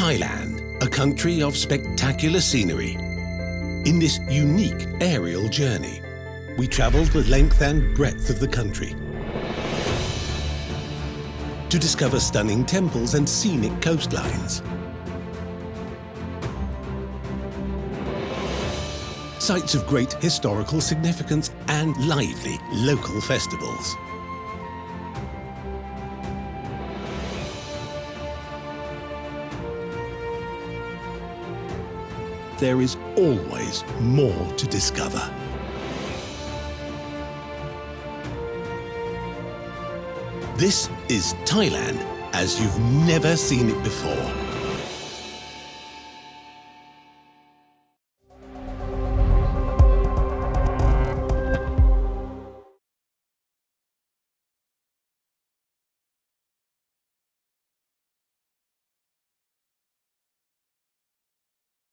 Thailand, a country of spectacular scenery. In this unique aerial journey, we travelled the length and breadth of the country to discover stunning temples and scenic coastlines, sites of great historical significance and lively local festivals. There is always more to discover. This is Thailand as you've never seen it before.